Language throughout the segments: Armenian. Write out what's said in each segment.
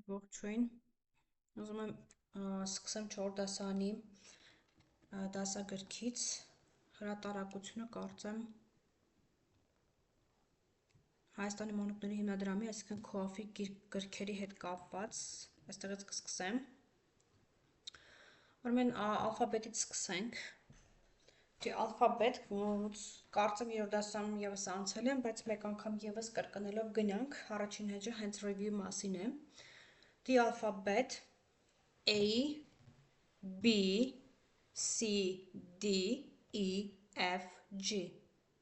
Ողջույն, ուզում եմ սկսեմ 4 դասարանի դասագրքից հրատարակությունը կարծեմ Հայաստանի մանուկների հիմնադրամի, այսինքն ՔՈԱՖ-ի գրքերի հետ կապված, այստեղից կսկսեմ։ Ուրեմն ալֆաբետից սկսենք։ Ալֆաբետ, կարծեմ 3 դասարանում ևս անցել եմ, բայց մեկ անգամ ևս կրկնելով գնանք, առաջին էջը հենց review մասին է։ The alphabet A, B, C, D, E, F, G,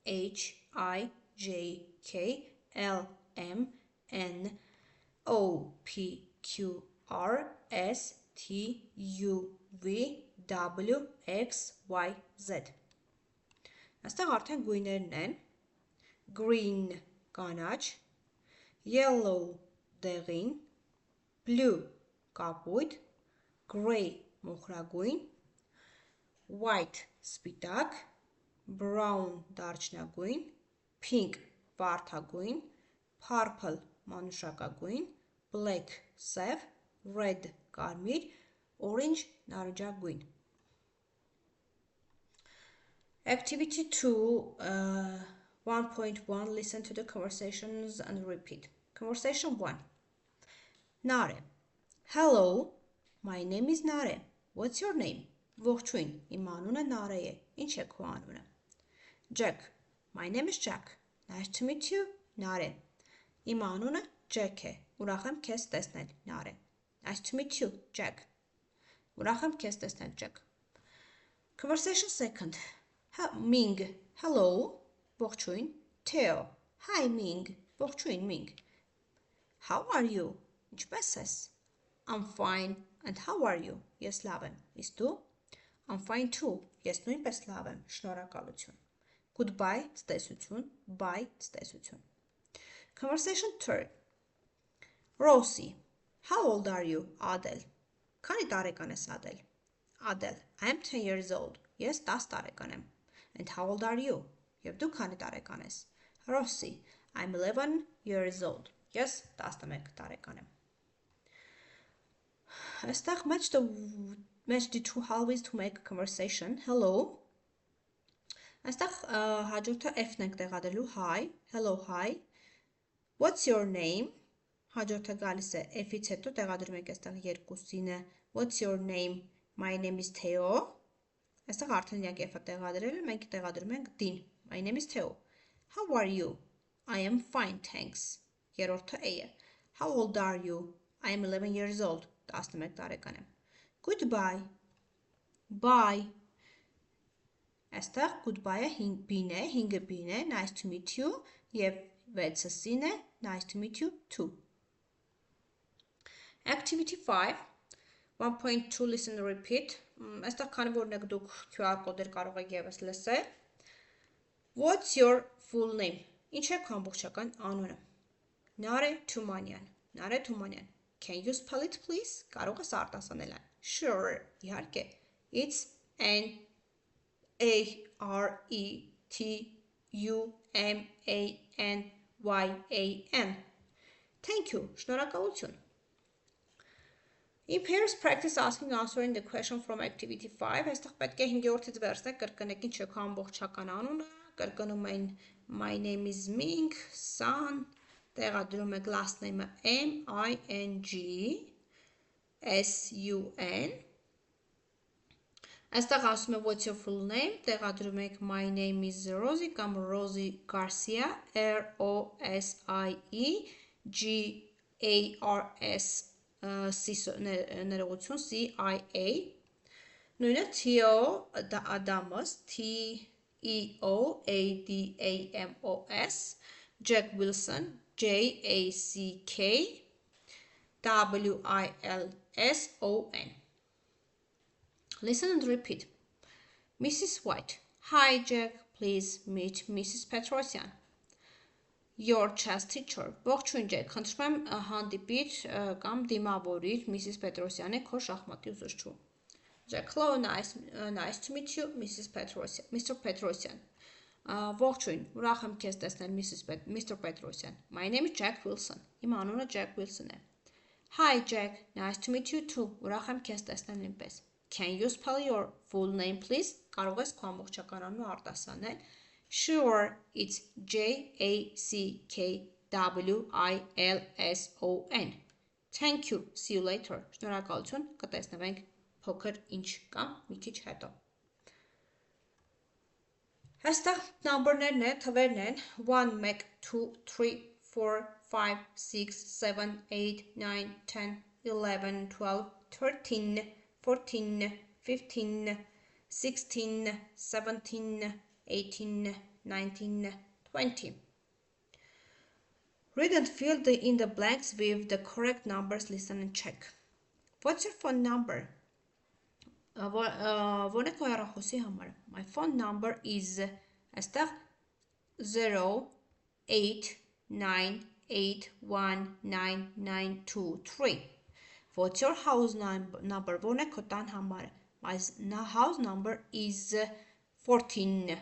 H, I, J, K, L, M, N, O, P, Q, R, S, T, U, V, W, X, Y, Z։ Այստեղ արդեն գույներն են, green կանաչ, yellow դեղին, blue կապույտ, gray մոխրագույն, white սպիտակ, brown դարչնագույն, pink վարդագույն, purple մանուշակագույն, black սև, red կարմիր, orange նարնջագույն։ Activity 2, 1.1, listen to the conversations and repeat. Conversation 1. Nare. Hello, my name is Nare. What's your name? Ողջույն, իմ անունը Նարե է։ Ինչ է քո անունը? Jack. My name is Jack. Nice to meet you, Nare. Իմ անունը Jack է։ Ուրախ եմ քեզ տեսնել, Nare. Nice to meet you, Jack. Ուրախ եմ քեզ տեսնել, Jack. Conversation 2. Ming. Hello. Ողջույն. Theo. Hi, Ming. Ողջույն, Ming. How are you? Ինչպե՞ս ես? I'm fine. And how are you? Ես լավ եմ։ Իսկ դու? I'm fine too. Ես նույնպես լավ եմ։ Շնորհակալություն։ Goodbye, ցտեսություն, bye, ցտեսություն։ Conversation 3. Rosie. How old are you, Adel? Քանի տարեկան ես, Adel? Adel. I'm 10 years old. Ես 10 տարեկան եմ։ And how old are you? Եվ դու քանի տարեկան ես? Rosie. I'm 11 years old. Ես 11 տարեկան եմ։ Այստեղ match the two halves to make a conversation. Hello. Այստեղ հաջորդը F-ն ենք տեղադրելու hi. Hello, hi. What's your name? Հաջորդը գալիս է F-ից հետո տեղադրում ենք այստեղ երկուսինը. What's your name? My name is Theo. Այստեղ արդեն իրենք F-ը տեղադրել են, մենք տեղադրում ենք D-ն. My name is Theo. How are you? I am fine, thanks. Երրորդը A-ը. How old are you? I am 11 years old. 11 տարեկան եմ։ Goodbye. Bye. Այստեղ goodbye-ը B-ն է, 5-ը B-ն է, nice to meet you, և 6-ը C-ն է, nice to meet you too. Activity 5. 1.2 listen and repeat. Այստեղ քանի որ եք դուք QR կոդեր կարող եք ևս լսել։ What's your full name? Ինչ է քո ամբողջական անունը? Nare Tumanyan. Nare Tumanyan. Can you spell it please? Կարող ես արտասանել այն։ Sure, իհարկե։ It's N-A-R-E-T-U-M-A-N-Y-A-N. Thank you. Շնորհակալություն։ In pairs practice asking answering the question from activity 5. Այստեղ պետք է 5-րդից վերցնեք, կրկնեք ինչ է քո ամբողջական անունը, կրկնում են my name is Ming, Sun, տեղադրում եք last name-ը M-I-N-G, S-U-N, այստեղ ասում է what's your full name, տեղադրում եք my name is Rosie կամ Rosie Garcia, R-O-S-I-E, G-A-R-S, ներողություն, C-I-A, նույնը Theo Adamos, T-E-O-A-D-A-M-O-S, Jack Wilson, J-A-C-K-W-I-L-S-O-N. Listen and repeat. Mrs. White. Hi, Jack. Please meet Mrs. Petrosian. Your chess teacher. Ողջույն Jack. Խնդրում եմ հանդիպիր կամ դիմավորիր Mrs. Petrosian-ը քո շախմատի ուսուցչու։ Jack. Hello, nice to meet you, Mrs. Petrosian. Mr. Petrosian. Ողջույն, ուրախ եմ քեզ տեսնել Mr. Petrosian. My name is Jack Wilson. Իմ անունը Jack Wilson է։ Hi Jack, nice to meet you too. Ուրախ եմ քեզ տեսնել նույնպես. Can you spell your full name please? Կարող ես քո ամբողջական անունը արտասանել. Sure, it's Jackson. Thank you. See you later. Շնորհակալություն. Կտեսնվենք փոքր ինչ կամ մի քիչ հետո. Այստեղ նամբերներն են, թվերն են 1, 1, 2, 3, 4, 5, 6, 7, 8, 9, 10, 11, 12, 13, 14, 15, 16, 17, 18, 19, 20. Read and fill in the blanks with the correct numbers, listen and check. What's your phone number? My phone number is 089819923. What's your house number? My house number is 14.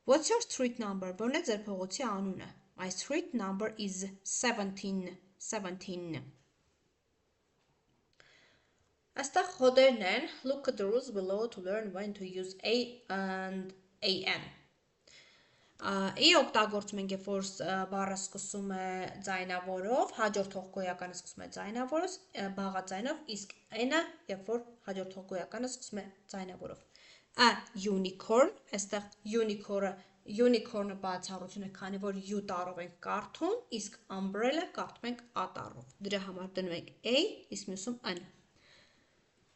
What's your street number? My street number is 17. Այստեղ հոդերն են. Look at the rules below to learn when to use a and am. A օգտագործում ենք, երբ որ բառը սկսում է ձայնավորով, հաջորդող գոյականը սկսում է ձայնավորով, բաղաձայնով, իսկ n-ը, երբ որ հաջորդող գոյականը սկսում է ձայնավորով. A unicorn, այստեղ unicorn-ը բացառություն է, քանի որ u տառով ենք կարդում, իսկ umbrella կարդում ենք a տառով. Դրա համար դնում ենք a, իսկ մյուսում n.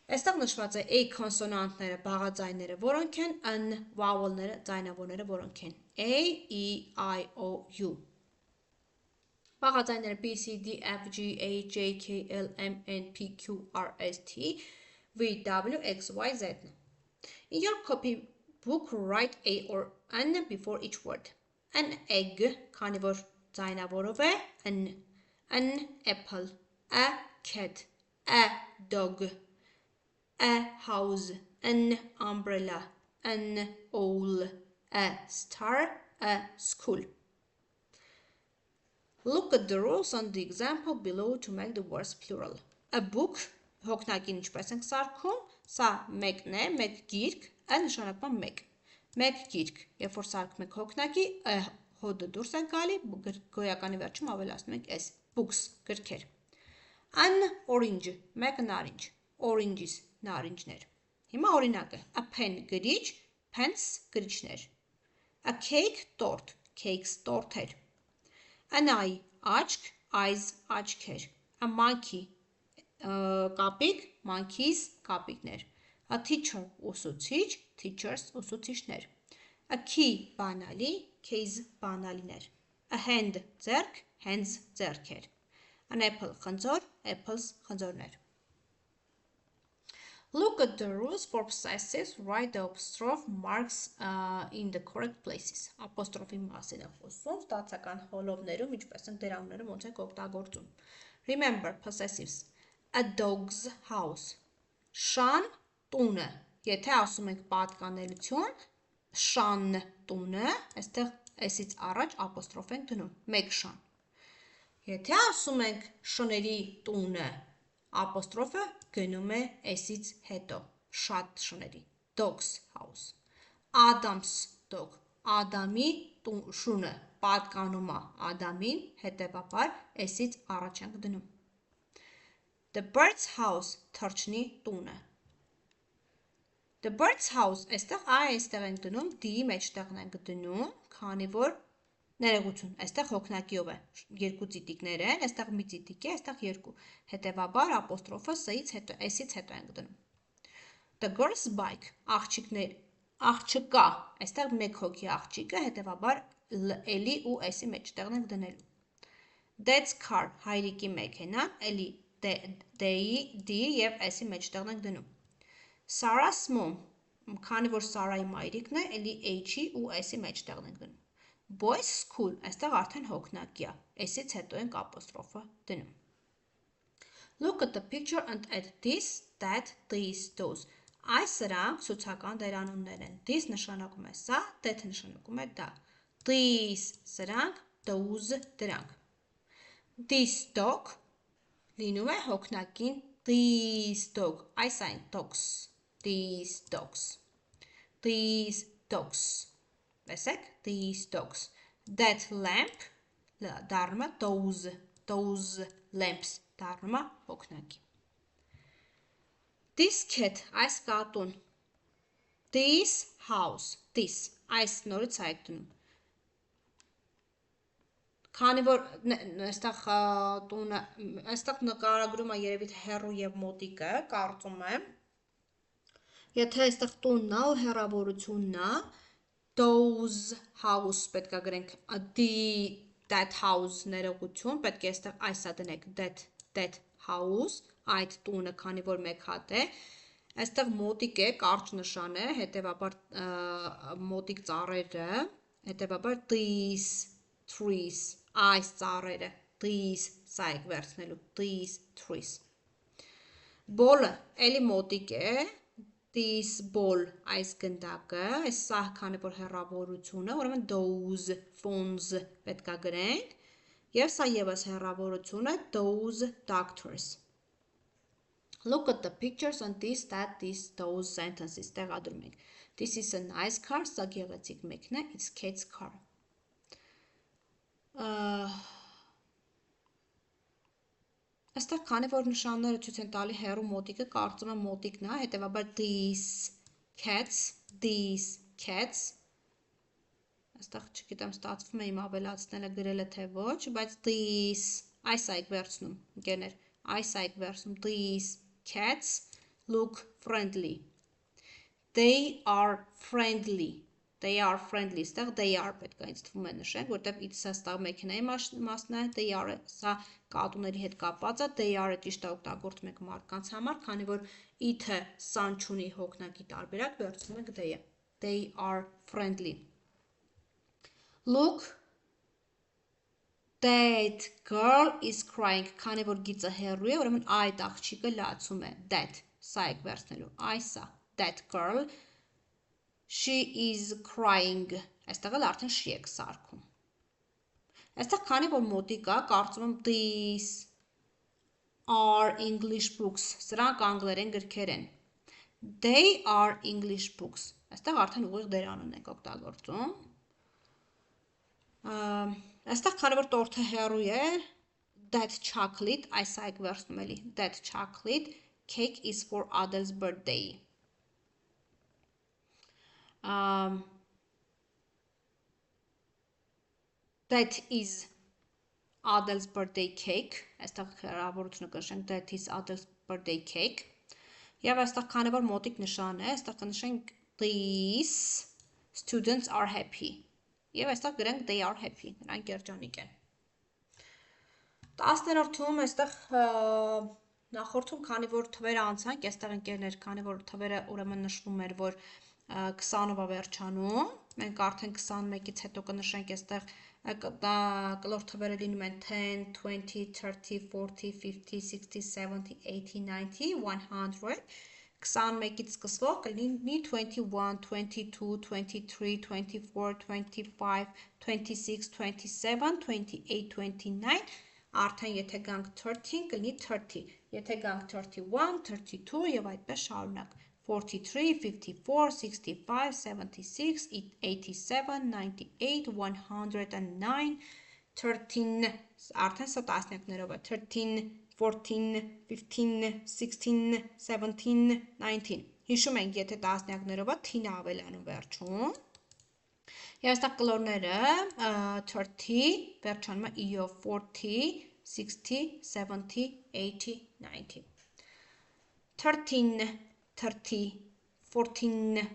Այստեղ նշված է a կոնսոնանտները, բաղաձայնները, որոնք են, n վավելները, ձայնավորները, որոնք են a, e, I, o, u. Բաղաձայնները b, c, d, f, g, h, j, k, l, m, n, p, q, r, s, t, v, w, x, y, z. In your copybook, write a or n before each word. An egg, քանի որ ձայնավորով է, an apple, a cat, a dog, a house, an umbrella, an owl, a star, a school. Look at the rules on the example below to make the words plural. A book, հոգնակին ինչպես ենք սարքում, սա մեկն է, մեկ գիրք, այլ նշանակում մեկ. Մեկ գիրք, երբ որ սարքում ենք հոգնակի, հոդը դուրս է գալի, գոյականի վերջում ավելացնում ենք s, books, գրքեր. An orange, մեկ նարինջ, oranges, նարինջներ. Հիմա օրինակը, a pen, գրիչ, pens, գրիչներ. A cake, տորտ, cakes, տորթեր. An eye, աչք, eyes, աչքեր. A monkey, կապիկ, monkeys, կապիկներ. A teacher, ուսուցիչ, teachers, ուսուցիչներ. A key, բանալի, keys, բանալիներ. A hand, ձեռք, hands, ձեռքեր. An apple, խնձոր, apples, խնձորներ. Look at the rules for possessives. Write the apostrophe marks in the correct places. Apostrophe մասին է խոսում, ստացական հոլովներում, ինչպես են դերանուններում ոնց ենք օգտագործում. Remember possessives. A dog's house. Շան, տունը. Եթե ասում ենք պատկանելություն, շան տունը, այստեղ s-ից առաջ ապոստրոֆ ենք դնում. Մեկ շան. Եթե ասում ենք շների տունը, ապոստրոֆը գնում է s-ից հետո. Շատ շների. Dog's house. Adam's dog. Ադամի շունը. Պատկանում է Ադամին, հետևաբար s-ից առաջ ենք դնում. The bird's house, թռչնի տունը. The bird's house, այստեղ ենք դնում, d-ի մեջտեղն ենք դնում, քանի որ ներողություն, այստեղ հոգնակիով է, երկու ծիտիկներ են, այստեղ մի ծիտիկ է, այստեղ երկու, հետևաբար ապոստրոֆը s-ից հետո ենք դնում. The girl's bike, աղջկա, այստեղ մեկ հոգի աղջիկը, հետևաբար l-ի ու s-ի մեջտեղն ենք դնելու. Dad's car, հայրիկի մեքենան, էլի d-ի և s-ի մեջտեղն ենք դնում. Sarah's mom, քանի որ Սարայի մայրիկն է, էլի h-ի ու s-ի մեջտեղն ենք դնում. Boys school, այստեղ արդեն հոգնակի է, s-ից հետո ենք ապոստրոֆը դնում. Look at the picture and add this, that, these, those. Այս սրանք ցուցական դերանուններ են. This նշանակում է սա, that նշանակում է դա. These սրանք, those դրանք. This dog լինում է հոգնակին these dog, այս այն dogs, these dogs, these dogs, տեսեք, these dogs, that lamp, դառնում է those lamps, դառնում է հոգնակի, this cat, այս կատուն, this house, this, այս նորից հայտնում, քանի որ այստեղ նկարագրում է երևի հեռու եւ մոտիկը, կարծում եմ, եթե այստեղ տունն է ու հեռավորությունն է, those house պետք է գրենք that house ներողություն, պետք է այստեղ այսա դնենք that house, այդ տունը, քանի որ մեկ հատ է, այստեղ մոտիկ է, կարճ նշան է, հետևաբար մոտիկ ծառերը, հետևաբար these trees, այս ծառերը, these, սա եք վերցնելու, these trees, ball-ը, էլի մոտիկ է, this ball, այս գնդակը, այս սա քանի որ հեռավորությունը, ուրեմն those phones պետք է գրենք, եւ սա եւս հեռավորությունը, those doctors. Look at the pictures on this, that, this, those sentences. Տեղադրում ենք. This is a nice car, սա գեղեցիկ մեկն է, it's Kate's car. Այստեղ քանի որ նշանները ցույց են տալի հեռու մոտիկը, կարծում եմ մոտիկն է, հետևաբար these cats, այստեղ չգիտեմ ստացվում է իմ ավելացնելը գրելը թե ոչ, բայց these, այս այք վերցնում, ընկերներ, այս այք վերցնում, these cats look friendly. They are friendly. They are friendly. Այստեղ they are պետք է ինձ թվում է նշենք, որտեղ it's-ը ստա մեքենայի մասն է, they are սա կատուների հետ կապված է, they are-ը ճիշտ է օգտագործում ենք մարդկանց համար, քանի որ it-ը սան չունի հոգնակի տարբերակ, վերցնում ենք they-ը. They are friendly. Look, that girl is crying. Քանի որ գիծը հեռու է, ուրեմն այդ աղջիկը լացում է. That, սա եք վերցնելու. Այսա, that girl, she is crying. Այստեղ էլ արդեն she եք սարքում. Այստեղ քանի որ մոտիկ է, կարծում եմ these are English books. Սրանք անգլերեն գրքեր են. They are English books. Այստեղ արդեն ուղիղ դերանուն ենք օգտագործում. Այստեղ քանի որ տորթը հեռու է, that chocolate, այս այք վերցնում էլի. That chocolate cake is for Adele's birthday. That is Adele's birthday cake. Այստեղ հեռավորությունը կնշենք that is Adele's birthday cake. Եվ այստեղ քանի որ մոտիկ նշան է, այստեղ կնշենք these students are happy. Եվ այստեղ գրենք they are happy. Նրանք երջանիկ են. 10-րդում այստեղ նախորդում քանի որ թվերը անցանք, այստեղ ընկերներ, քանի որ թվերը ուրեմն նշվում էր, որ 20-ով է վերջանում, մենք արդեն 21-ից հետո կնշենք այստեղ կլոր թվերը լինում են 10, 20, 30, 40, 50, 60, 70, 80, 90, 100, 21-ից սկսվող կլինի 21, 22, 23, 24, 25, 26, 27, 28, 29, արդեն եթե գանք 30 կլինի 30, եթե գանք 31, 32 եւ այդպես շարունակ 43, 54, 65, 76, 87, 98, 109, 13, արդեն սա տասնյակներով է, 13, 14, 15, 16, 17, 19, հիշում ենք, եթե տասնյակներով է, թինը ավելանում վերջում, և այստեղ կլորները 30, վերջանում է իով 40, 60, 70, 80, 90, 13, 30, 14,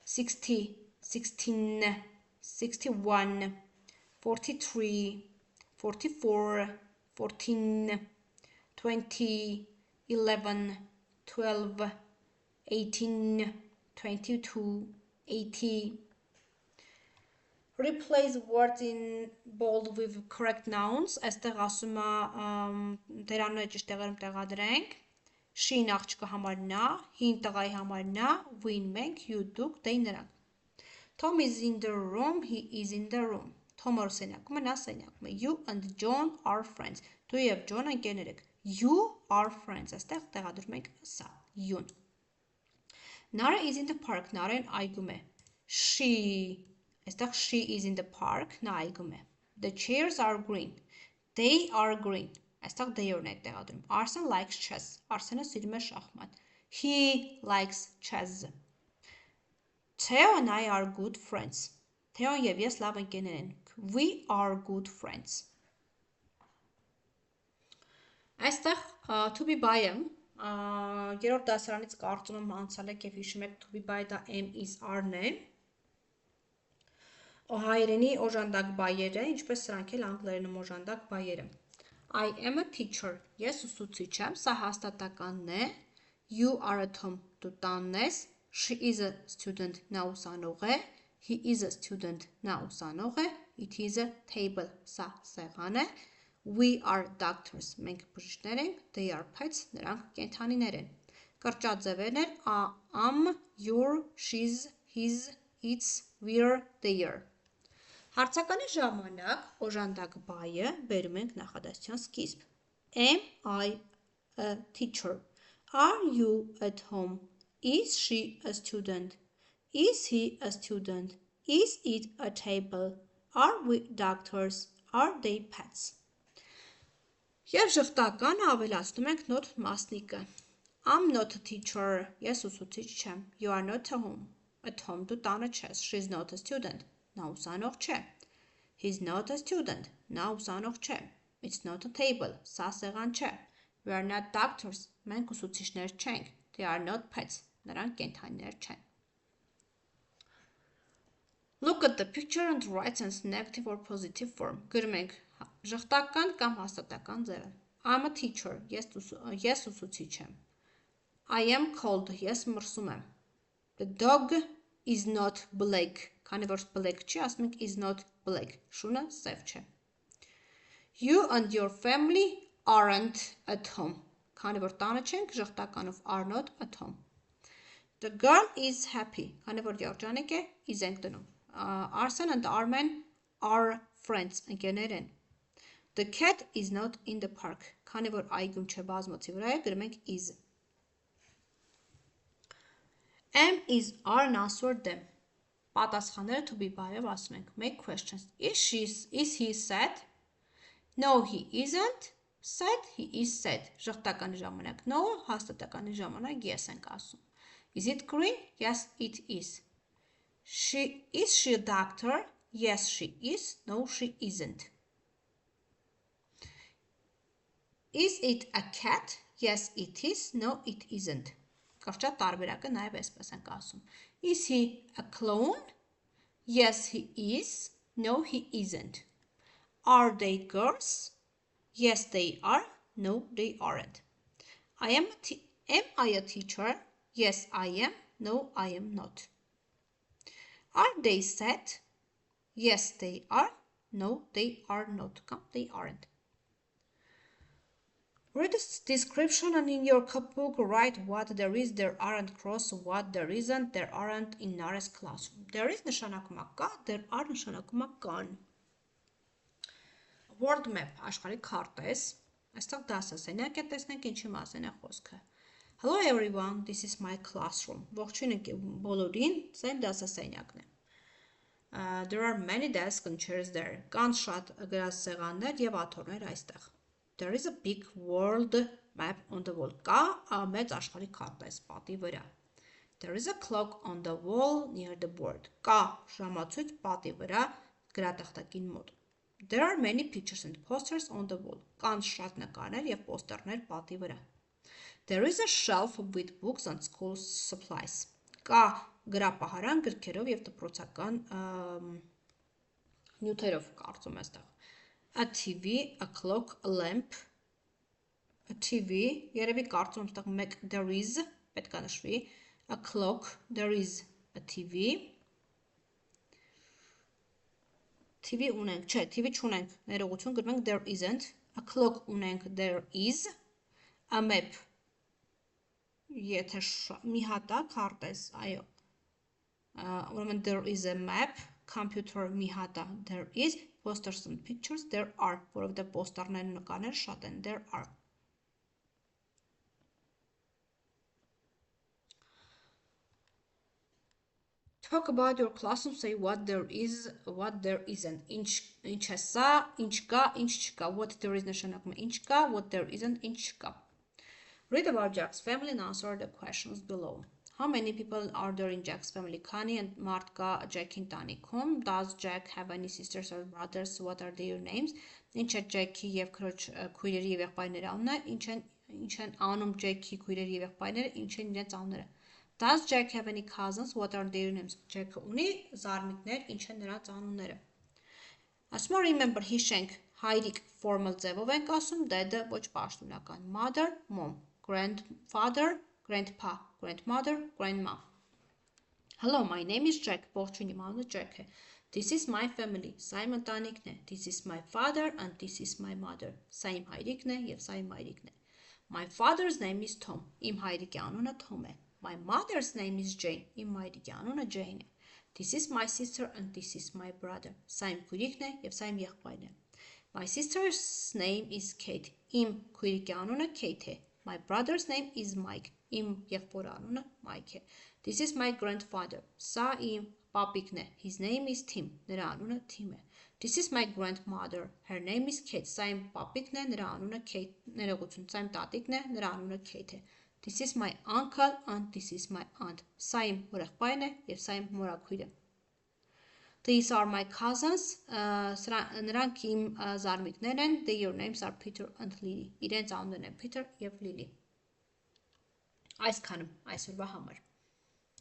60, 16, 61, 43, 44, 14, 20, 11, 12, 18, 22, 80. Replace words in bold with correct nouns. Այստեղ ասում է դերանները ճիշտ տեղերում տեղադրենք. She-ն աղջկա համար նա, he-ն տղայի համար նա, we-ն մենք, you դուք, they նրանք. Tom is in the room, he is in the room. Թոմը սենյակում է, նա սենյակում է։ You and John are friends։ Դու եւ John-ը ընկերներ եք։ You are friends։ Այստեղ տեղադրում ենք սա, you-ն։ Nara is in the park, Նարեն այգում է։ She, այստեղ she is in the park, նա այգում է։ The chairs are green, they are green, այստեղ they-ն է տեղադրում։ Arsen likes chess, Arsenը սիրում է շախմատ։ He likes chess։ Theo and I are good friends, Theon եւ ես լավ ընկերներ ենք։ We are good friends։ Այստեղ to be by-ը երրորդ դասարանից կարծում եմ անցել եք եւ հիշում եք to be by դա am is are-ն է։ Հայերենի օժանդակ բայերը, ինչպես սրանք էլ անգլերենում օժանդակ բայերը։ I am a teacher, ես ուսուցիչ եմ, սա հաստատականն է։ You are at home, դու տանն ես։ She is a student, նա ուսանող է։ He is a student, նա ուսանող է։ It is a table, սա սեղան է։ We are doctors, մենք բժիշկներ ենք։ They are pets, նրանք կենդանիներ են։ Կրճատ ձևերներ am, your, she's, his, its, we're, their։ Հարցականի ժամանակ օժանդակ բայը բերում ենք նախադասության սկիզբ։ Am I a teacher? Are you at home? Is she a student? Is he a student? Is it a table? Are we doctors? Are they pets? Եվ ժխտականը ավելացնում ենք նոտ մասնիկը։ I'm not a teacher, ես ուսուցիչ չեմ։ You are not at home, դու տանը չես։ She's not a student, նա ուսանող չէ։ He's not a student, նա ուսանող չէ։ It's not a table, սա սեղան չէ։ We are not doctors, մենք ուսուցիչներ չենք։ They are not pets, նրանք կենդանիներ չեն։ Look at the picture and write sense negative or positive form։ Գրում ենք ժխտական կամ հաստատական ձևը։ I'm a teacher, ես ուսուցիչ եմ։ I am cold, ես մրսում եմ։ The dog is not black, քանի որ black չի, ասում ենք is not black, շունը սև չէ։ You and your family aren't at home, քանի որ տանը չենք, ժխտականով are not at home։ The girl is happy, քանի որ երջանիկ է, is ենք դնում։ Arsen and Armen are friends, ընկերներ են։ The cat is not in the park, քանի որ այգում չէ բազմոցի վրա է, գրում ենք is։ Am is are-ն answer them։ Պատասխանները to be by-ով ասում ենք։ Make questions. Is he sad? No, he isn't. Sad, he is sad. Ժխտականի ժամանակ no, հաստատականի ժամանակ yes ենք ասում։ Is it green? Yes, it is. Is she a doctor? Yes, she is. No, she isn't. Is it a cat? Yes, it is. No, it isn't. Կրճատ տարբերակը նաև այսպես ենք ասում։ Is he a clown? Yes, he is. No, he isn't. Are they girls? Yes, they are. No, they aren't. Am I a teacher? Yes, I am. No, I am not. Are they sad? Yes, they are. No, they are not. Come, they aren't. Read the description and in your copybook write what there is, there aren't, cross what there isn't, there aren't in Nara's classroom. There is նշանակում է կա, there are նշանակում է կան։ World map, աշխարհի քարտեզ։ Այստեղ դասասենյակ է, տեսնենք ինչի մասին է խոսքը։ Hello everyone, this is my classroom. Ողջույն բոլորին, սա իմ դասասենյակն է։ There are many desks and chairs there. Կան շատ գրասեղաններ եւ աթոռներ այստեղ։ There is a big world map on the wall. Կա մեծ աշխարհի քարտեզ պատի վրա։ There is a clock on the wall near the board. Կա ժամացույց պատի վրա գրատախտակին մոտ։ There are many pictures and posters on the wall. Կան շատ նկարներ եւ պոստերներ պատի վրա։ There is a shelf with books and school supplies. Կա գրապահարան գրքերով եւ դպրոցական նյութերով կարծում եմ այստեղ։ A TV, a clock, a lamp, a TV, երևի կարծում եմ այստեղ մեկ there is, պետք է նշվի, a clock, there is a TV, TV ունենք, չէ, TV չունենք, ներողություն, գրում ենք there isn't, a clock ունենք, there is, a map, եթե մի հատ է, քարտեզ, այո, ուրեմն there is a map, computer մի հատ է, there is, posters and pictures, there are, որովհետև պոստերներն ու նկարները շատ են, there are. Talk about your classroom, say what there is, what there isn't. Ինչ է սա, ինչ կա, ինչ չկա. What there is նշանակում է ինչ կա, what there isn't, ինչ չկա. Read about Jack's family and answer the questions below. How many people are there in Jack's family? Քանի մարդ կա Jack-ի ընտանիքում. Does Jack have any sisters or brothers? What are their names? Ինչ է Jack-ի եւ քրոջ քույրերի եւ եղբայրների անունը? Ինչ են անում Jack-ի քույրերի եւ եղբայրները? Ինչ են իրենց անունները? Does Jack have any cousins? What are their names? Jack-ը ունի զարմիկներ, ինչ են նրանց անունները։ Ասում եմ remember հիշենք հայրիկ formal ձևով ենք ասում, dad-ը ոչ պաշտոնական, mother, mom, grandfather, grandpa, grandmother, grandma. Hello, my name is Jack. Ողջույն, իմ անունը Jack է. This is my family. Սա իմ ընտանիքն է. This is my father and this is my mother. Սա իմ հայրիկն է եւ սա իմ մայրիկն է. My father's name is Tom. Իմ հայրիկի անունը Tom է. My mother's name is Jane. Իմ մայրիկի անունը Jane է. This is my sister and this is my brother. Սա իմ քույրիկն է եւ սա իմ եղբայրն է. My sister's name is Kate. Իմ քույրիկի անունը Kate է. My brother's name is Mike. Իմ եղբոր անունը Mike է. This is my grandfather. Սա իմ պապիկն է. His name is Tim. Նրա անունը Tim է. This is my grandmother. Her name is Kate. Սա իմ պապիկն է. Նրա անունը Kate. Ներողություն. Սա իմ տատիկն է. Նրա անունը Kate է. This is my uncle and this is my aunt. Սա իմ հորեղբայրն է եւ սա իմ մորաքույրը. These are my cousins. Նրանք իմ զարմիկներ են. Their names are Peter and Lily. Իրենց անուններն են Peter եւ Lily. Այսքանը այսօրվա համար.